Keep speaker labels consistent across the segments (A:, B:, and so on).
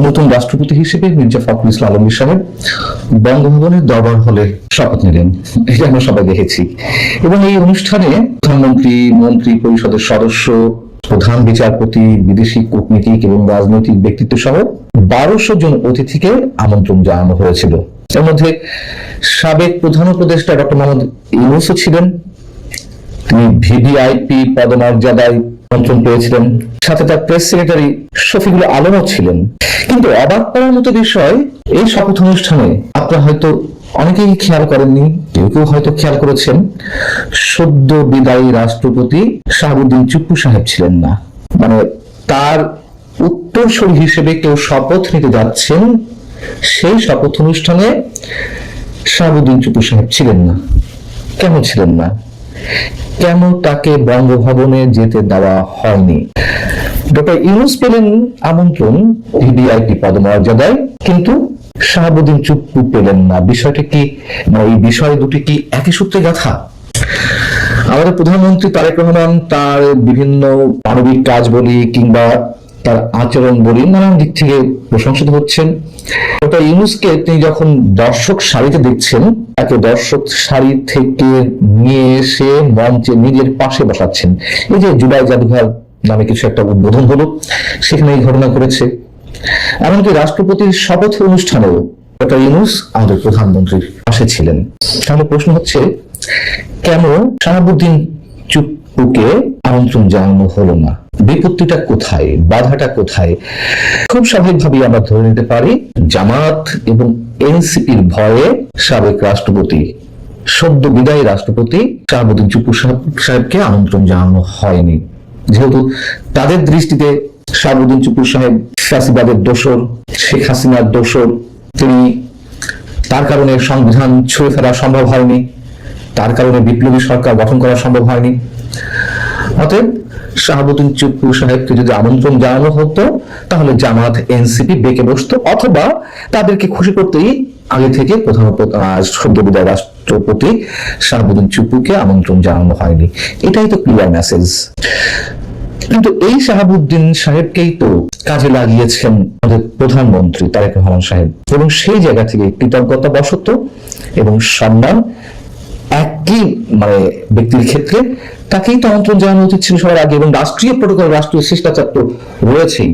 A: নতুন রাষ্ট্রপতি হিসেবে মির্জা ফখরুল ইসলাম আলমগীর সাহেব বঙ্গভবনের দরবার হলে শপথ নিলেন। এটা আমরা সবাই দেখেছি। এবং এই অনুষ্ঠানে প্রধানমন্ত্রী, মন্ত্রী পরিষদের সদস্য, প্রধান বিচারপতি, বিদেশি কূটনীতিক এবং রাজনৈতিক ব্যক্তিত্ব সহ 1200 জন অতিথিকে আমন্ত্রণ জানানো হয়েছিল। এর মধ্যে সাবেক প্রধান উপদেষ্টা ডক্টর মোহাম্মদ ইউনূসও ছিলেন। তিনি ভিভিআইপি পদমর্যাদায় আমন্ত্রণ পেয়েছিলেন। সাথে তার প্রেস সেক্রেটারি শফিকুল আলমও ছিলেন। কিন্তু অবাক করার মতো বিষয়, এই শপথ অনুষ্ঠানে আপনারা হয়তো অনেকেই খেয়াল করেননি, কেউ কেউ হয়তো খেয়াল করেছেন, সদ্য বিদায়ী রাষ্ট্রপতি শাহাবুদ্দিন চুপ্পু সাহেব ছিলেন না। মানে তার উত্তরসূরি হিসেবে কেউ শপথ নিতে যাচ্ছেন, সেই শপথ অনুষ্ঠানে শাহাবুদ্দিন চুপ্পু সাহেব ছিলেন না। কেন ছিলেন না? কেন তাকে বঙ্গভবনে যেতে দেওয়া হয়নি? ডক্টর ইউনূস পেলেন আমন্ত্রণ ভিভিআইপি পদমর্যাদায়, কিন্তু শাহাবুদ্দিন চুপ্পু পেলেন না। বিষয়টা কি, এই বিষয় দুটি কি একই সূত্রে গাঁথা? আমাদের প্রধানমন্ত্রী তারেক রহমান তার বিভিন্ন মানবিক কাজ বলি কিংবা তার আচরণ বলি নানান দিক থেকে প্রশংসিত হচ্ছেন। ডক্টর ইউনূসকে তিনি যখন দর্শক সারিতে দেখছেন, তাকে দর্শক সারি থেকে নিয়ে এসে মঞ্চে নিজের পাশে বসাচ্ছেন। এই যে জুলাই জাদুঘর নামে কিছু একটা উদ্বোধন হলো, সেখানে এই ঘটনা করেছে। এমনকি রাষ্ট্রপতির শপথ অনুষ্ঠানেও ডক্টর ইউনূস আমাদের প্রধানমন্ত্রীর পাশে ছিলেন। তাহলে প্রশ্ন হচ্ছে, কেন শাহাবুদ্দিন চুপ্পুকে আমন্ত্রণ জানানো হলো না? বিপত্তিটা কোথায়? বাধাটা কোথায়? খুব স্বাভাবিকভাবেই আমরা ধরে নিতে পারি, জামাত এবং এনসিপির ভয়ে সাবেক রাষ্ট্রপতি, সদ্য বিদায়ী রাষ্ট্রপতি শাহাবুদ্দিন চুপ্পু সাহেবকে আমন্ত্রণ জানানো হয়নি। যেহেতু তাদের দৃষ্টিতে শাহাবুদ্দিন চুপ্পু সাহেব ফ্যাসিবাদের দোসর, শেখ হাসিনার দোসর, তিনি, তার কারণে সংবিধান ছুঁড়ে ফেলা সম্ভব হয়নি, তার কারণে বিপ্লবী সরকার গঠন করা সম্ভব হয়নি। অতএব শাহাবুদ্দিন চুপ্পু সাহেবকে যদি আমন্ত্রণ জানানো হতো, তাহলে জামাত এনসিপি বেঁকে বসতো, অথবা তাদেরকে খুশি করতেই আগে থেকে সদ্য বিদায় রাষ্ট্রপতি শাহাবুদ্দিন চুপ্পুকে আমন্ত্রণ জানানো হয়নি। এটাই তো ক্লিয়ার মেসেজ। কিন্তু এই শাহাবুদ্দিন সাহেবকেই তো কাজে লাগিয়েছেন আমাদের প্রধানমন্ত্রী তারেক রহমান সাহেব, এবং সেই জায়গা থেকে কৃতজ্ঞতা বশত এবং সম্মান একই ব্যক্তির ক্ষেত্রে তাকেই তো আমন্ত্রণ জানানো উচিত ছিল সবার আগে। এবং রাষ্ট্রীয় প্রোটোকল, রাষ্ট্রীয় শিষ্টাচার তো রয়েছেই।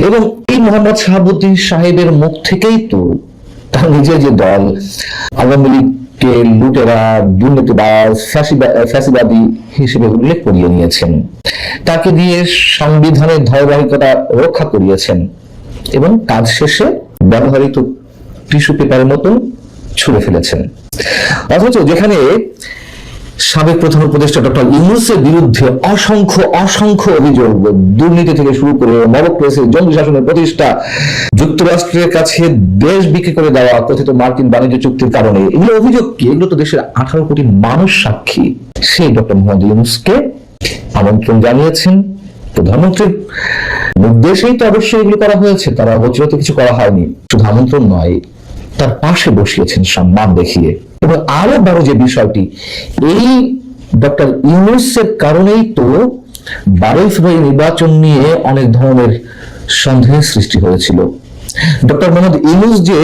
A: এবং এই মোহাম্মদ শাহাবুদ্দিন সাহেবের মুখ থেকেই তো তার নিজের যে দল আওয়ামী লীগকে লুটেরা, দুর্নীতিবাজ, ফ্যাসিবাদী হিসেবে উল্লেখ করিয়ে নিয়েছেন, তাকে দিয়ে সংবিধানের ধারাবাহিকতা রক্ষা করিয়েছেন, এবং কাজ শেষে ব্যবহৃত টিস্যু পেপারের মতো ছুঁড়ে ফেলেছেন। অথচ যেখানে সাবেক প্রধান উপদেষ্টা ডক্টর ইউনূসের বিরুদ্ধে অসংখ্য অভিযোগ, দুর্নীতি থেকে শুরু করে মরক্রেসি, জঙ্গি শাসনের প্রতিষ্ঠা, যুক্তরাষ্ট্রের কাছে দেশ বিক্রি করে দেওয়া কথিত মার্কিন বাণিজ্য চুক্তির কারণে, এগুলো অভিযোগ কি? এগুলো তো দেশের 18 কোটি মানুষ সাক্ষী। সেই ডক্টর মোহাম্মদ ইউনূসকে আমন্ত্রণ জানিয়েছেন প্রধানমন্ত্রীর নির্দেশেই তো অবশ্যই এগুলো করা হয়েছে, তারা অবচেতন কিছু করা হয়নি। শুধু আমন্ত্রণ নয়, তার পাশে বসিয়েছেন সম্মান দেখিয়ে। এবং আরো বড় যে বিষয়টি, এই ডক্টর ইউনূসের কারণেই তো 12 ফেব্রুয়ারি নির্বাচন নিয়ে অনেক ধরনের সন্দেহের সৃষ্টি হয়েছিল। ডক্টর মোহাম্মদ ইউনূস যে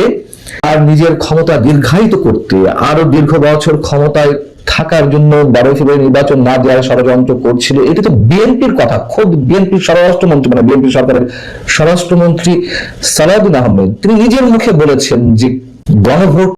A: তার নিজের ক্ষমতা দীর্ঘায়িত করতে, আরো দীর্ঘ বছর ক্ষমতায় থাকার জন্য 12 ফেব্রুয়ারি নির্বাচন না দেওয়ার ষড়যন্ত্র করছিল, এটা তো বিএনপির কথা। খোদ বিএনপির স্বরাষ্ট্রমন্ত্রী, বিএনপি সরকারের স্বরাষ্ট্রমন্ত্রী সালাউদ্দিন আহমেদ, তিনি নিজের মুখে বলেছেন যে গণভোট